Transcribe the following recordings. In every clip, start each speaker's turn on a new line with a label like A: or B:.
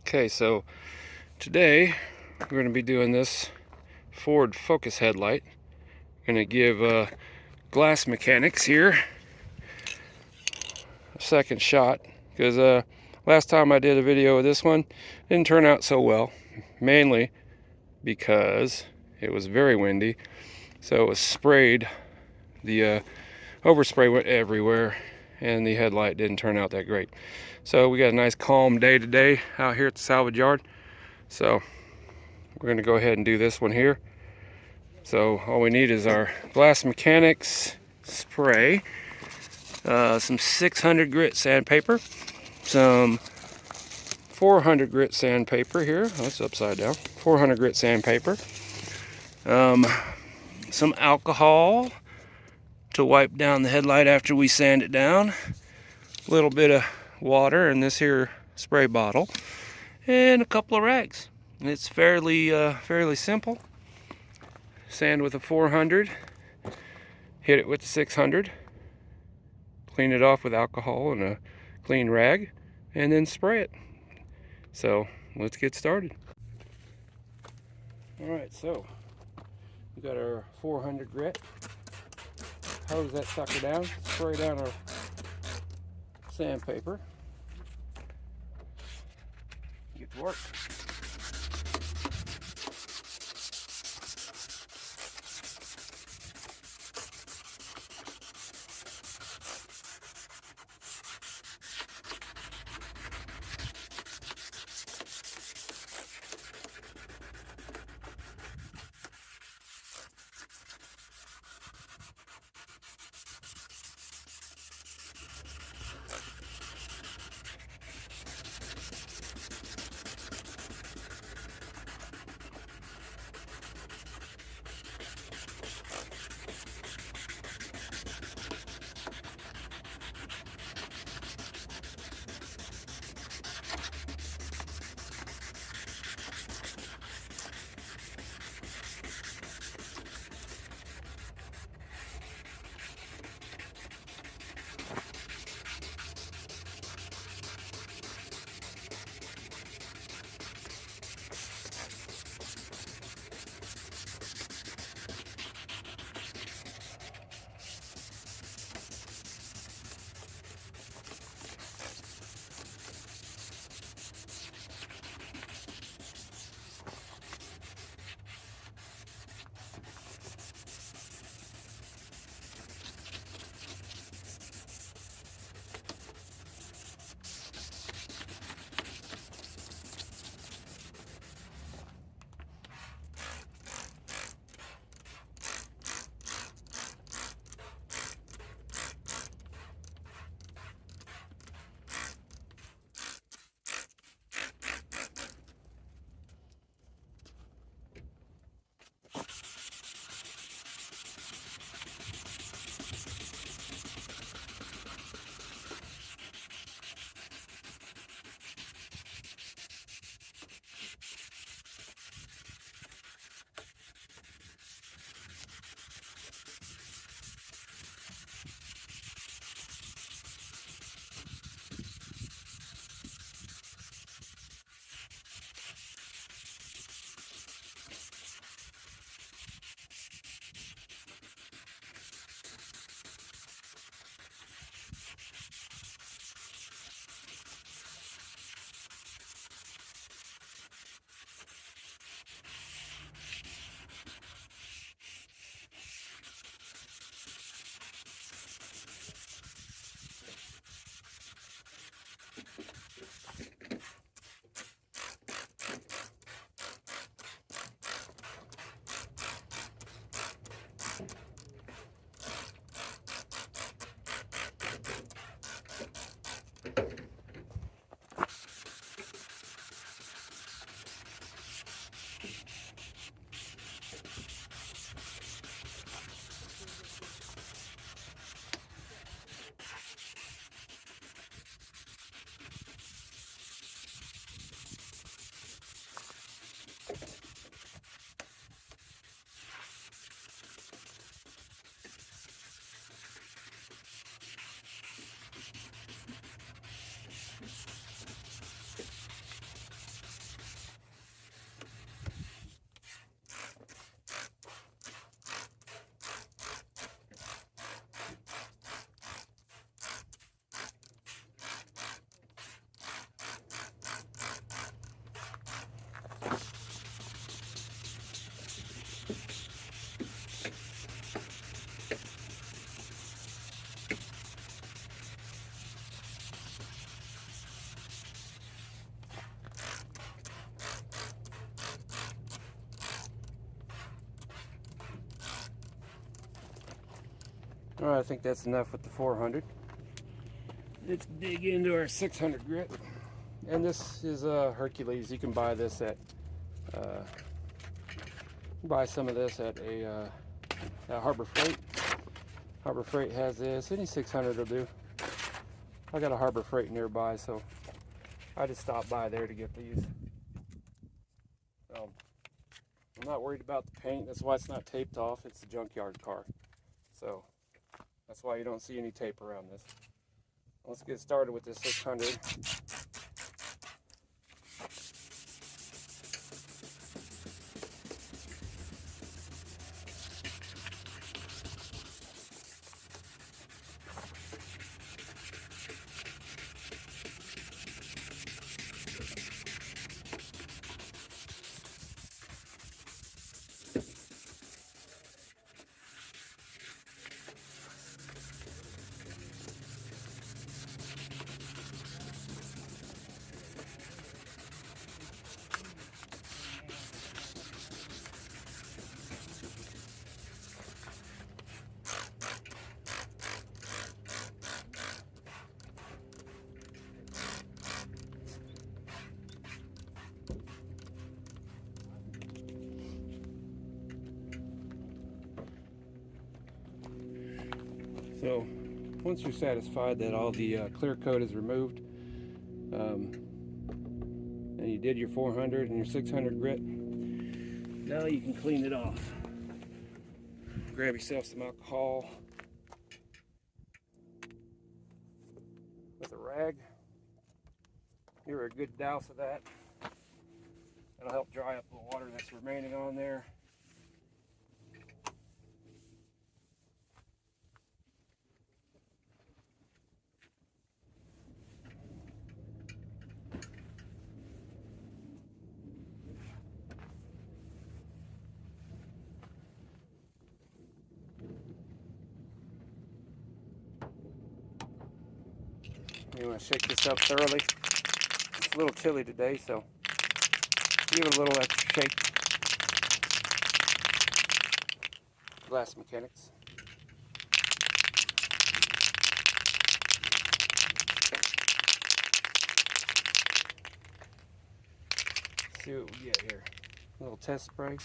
A: Okay, so today we're going to be doing this Ford Focus headlight. I'm going to give Glass Mechanix here a second shot because last time I did a video of this one, it didn't turn out so well, mainly because it was very windy, so it was sprayed. The overspray went everywhere and the headlight didn't turn out that great. So we got a nice calm day today out here at the salvage yard, so we're going to go ahead and do this one here. So all we need is our Glass Mechanix spray, some 600 grit sandpaper, some 400 grit sandpaper here. Oh, that's upside down. 400 grit sandpaper, some alcohol to wipe down the headlight after we sand it down, a little bit of water in this here spray bottle, and a couple of rags. And it's fairly simple. Sand with a 400, hit it with the 600, clean it off with alcohol and a clean rag, and then spray it. So let's get started. Alright, so we got our 400 grit. Hose that sucker down, spray down our sandpaper. Get to work. All right, I think that's enough with the 400. Let's dig into our 600 grit. And this is Hercules. You can buy this at buy some of this at Harbor Freight. Harbor Freight has this. Any 600 will do. I got a Harbor Freight nearby, so I just stopped by there to get these. I'm not worried about the paint. That's why it's not taped off. It's a junkyard car, so that's why you don't see any tape around this. Let's get started with this 600. So once you're satisfied that all the clear coat is removed, and you did your 400 and your 600 grit, now you can clean it off. Grab yourself some alcohol with a rag. Give her a good douse of that. That'll help dry up the water that's remaining on there. You want to shake this up thoroughly. It's a little chilly today, so give it a little extra shake. Glass Mechanix. Let's see what we get here. A little test spray.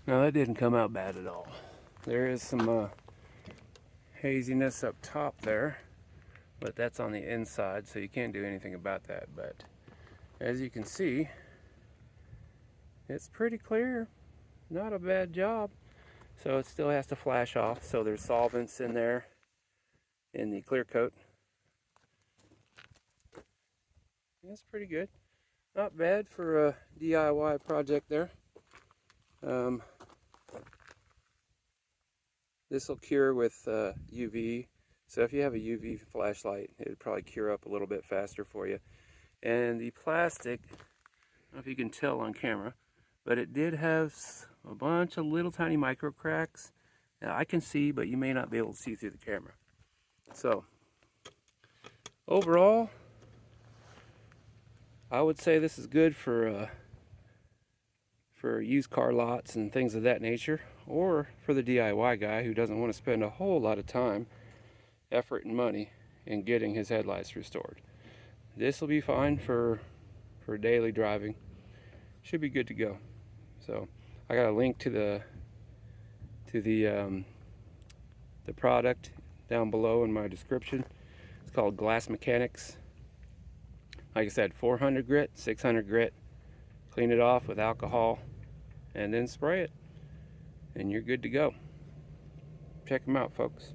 A: Now that didn't come out bad at all. There is some haziness up top there, but that's on the inside, so you can't do anything about that. But as you can see, it's pretty clear. Not a bad job. So it still has to flash off, so there's solvents in there in the clear coat. That's pretty good. Not bad for a DIY project there. This will cure with UV. So if you have a UV flashlight, it would probably cure up a little bit faster for you. And the plastic, I don't know if you can tell on camera, but it did have a bunch of little tiny micro cracks. I can see, but you may not be able to see through the camera. So overall, I would say this is good for used car lots and things of that nature, or for the DIY guy who doesn't want to spend a whole lot of time, effort, and money in getting his headlights restored. This will be fine for daily driving. Should be good to go. So I got a link to the product down below in my description. It's called Glass Mechanix. Like I said, 400 grit, 600 grit. Clean it off with alcohol and then spray it, and you're good to go. Check them out, folks.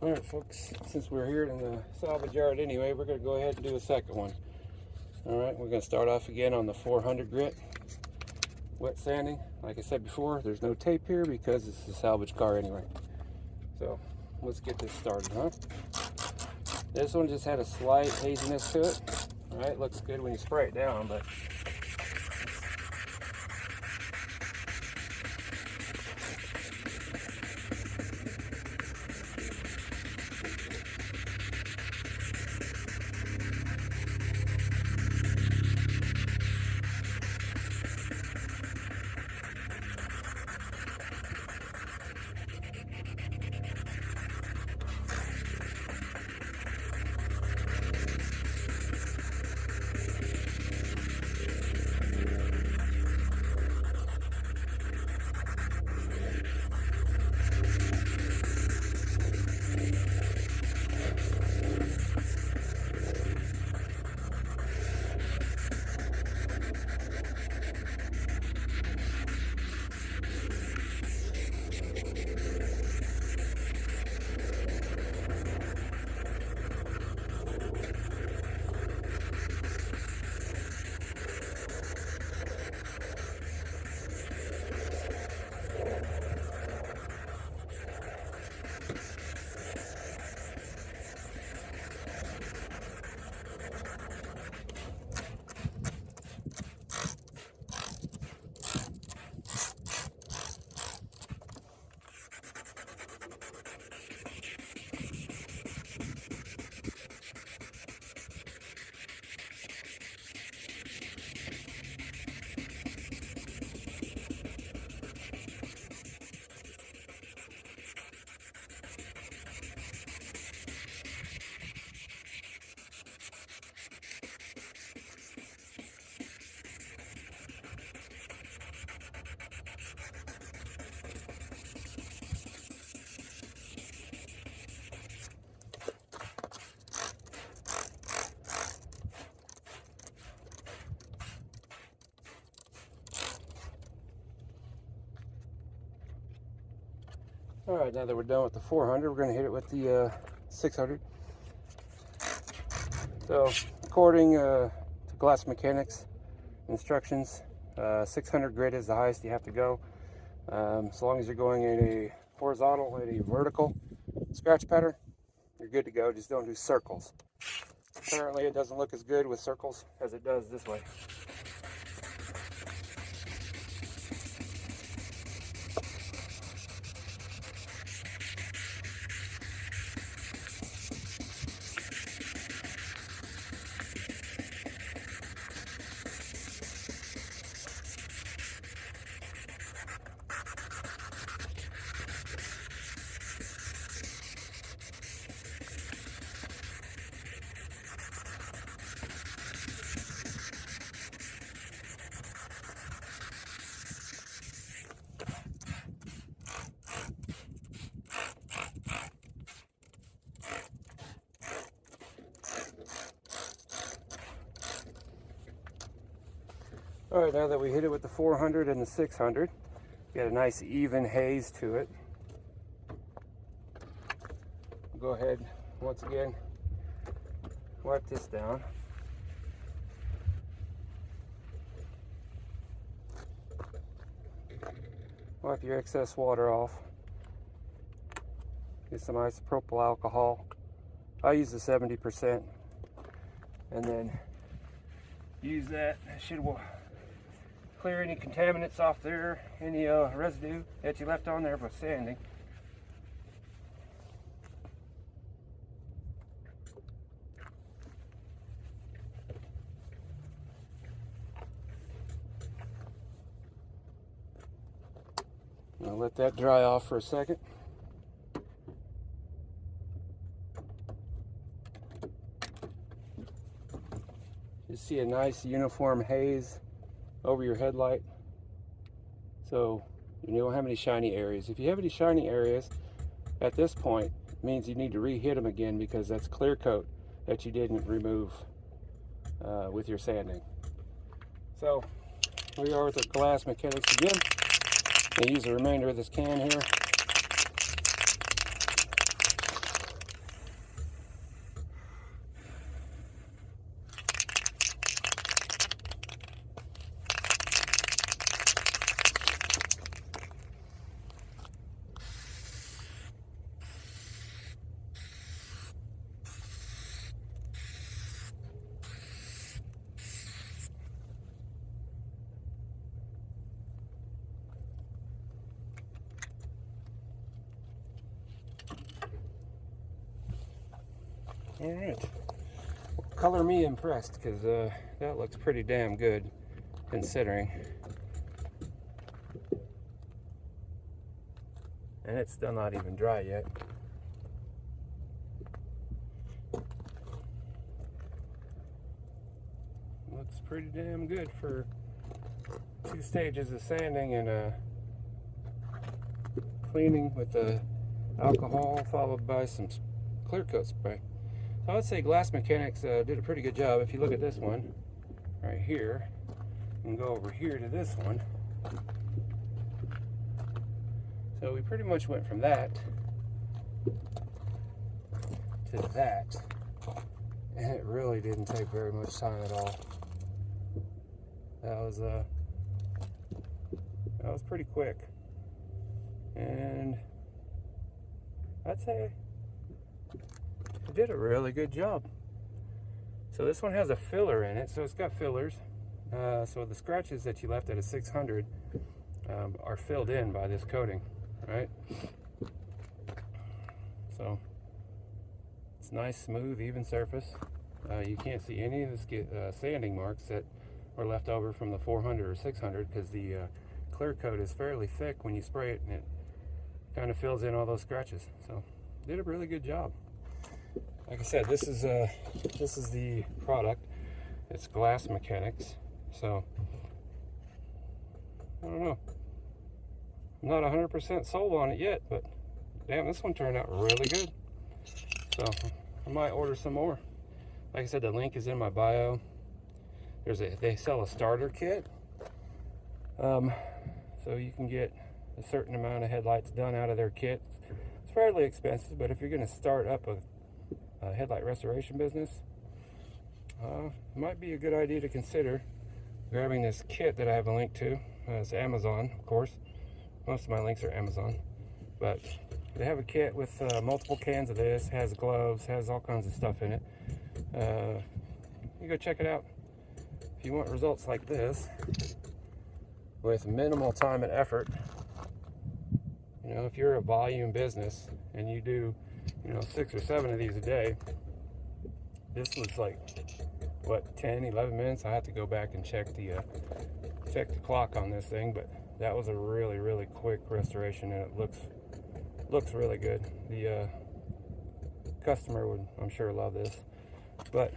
A: Alright folks, since we're here in the salvage yard anyway, we're going to go ahead and do a second one. Alright, we're going to start off again on the 400 grit. Wet sanding. Like I said before, there's no tape here because it's a salvage car anyway. So, let's get this started, huh? This one just had a slight haziness to it. Alright, looks good when you spray it down, but alright, now that we're done with the 400, we're going to hit it with the 600. So, according to Glass Mechanix instructions, 600 grit is the highest you have to go. So long as you're going in a horizontal and a vertical scratch pattern, you're good to go. Just don't do circles. Apparently it doesn't look as good with circles as it does this way. Alright, now that we hit it with the 400 and the 600, get a nice even haze to it. Go ahead, once again, wipe this down. Wipe your excess water off. Get some isopropyl alcohol. I use the 70%. And then use that. That should clear any contaminants off there, any residue that you left on there by sanding. I'll let that dry off for a second. You see a nice uniform haze over your headlight, so you don't have any shiny areas. If you have any shiny areas at this point, it means you need to re-hit them again because that's clear coat that you didn't remove with your sanding. So we are with the Glass Mechanix again. I use the remainder of this can here. All right. Color me impressed, because that looks pretty damn good considering. And it's still not even dry yet. Looks pretty damn good for 2 stages of sanding and cleaning with the alcohol followed by some clear coat spray. So I would say Glass Mechanix did a pretty good job. If you look at this one right here and go over here to this one, so we pretty much went from that to that, and it really didn't take very much time at all. That was pretty quick, and I'd say it did a really good job. So this one has a filler in it, so it's got fillers. So the scratches that you left at a 600 are filled in by this coating, right? So it's nice, smooth, even surface. You can't see any of the sanding marks that were left over from the 400 or 600 because the clear coat is fairly thick when you spray it, and it kind of fills in all those scratches. So did a really good job. Like I said, this is the product. It's Glass Mechanix. So I don't know. I'm not 100% sold on it yet, but damn, this one turned out really good. So I might order some more. Like I said, the link is in my bio. They sell a starter kit, so you can get a certain amount of headlights done out of their kit. It's fairly expensive, but if you're going to start up a headlight restoration business, it might be a good idea to consider grabbing this kit that I have a link to. It's Amazon, of course. Most of my links are Amazon, but they have a kit with multiple cans of this, has gloves, has all kinds of stuff in it. You go check it out. If you want results like this with minimal time and effort, you know, if you're a volume business and you do, you know, 6 or 7 of these a day, this was like, what, 10, 11 minutes? I have to go back and check the clock on this thing, but that was a really, really quick restoration, and it looks really good. The customer would, I'm sure, love this. But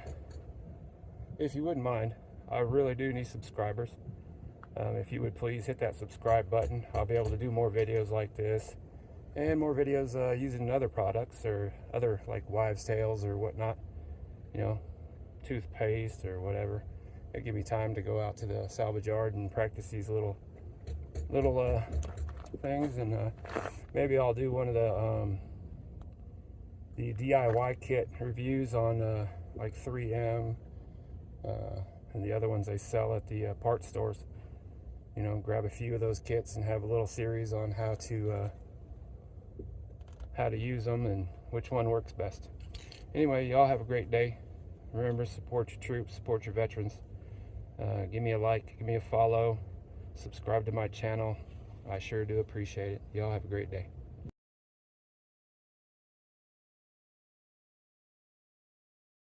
A: if you wouldn't mind, I really do need subscribers. If you would please hit that subscribe button, I'll be able to do more videos like this and more videos using other products or other like wives' tales or whatnot, you know, toothpaste or whatever. It'll give me time to go out to the salvage yard and practice these little things, and maybe I'll do one of the DIY kit reviews on like 3M and the other ones they sell at the parts stores. You know, grab a few of those kits and have a little series on how to use them and which one works best. Anyway, y'all have a great day. Remember, support your troops, support your veterans. Give me a like, give me a follow, subscribe to my channel. I sure do appreciate it. Y'all have a great day.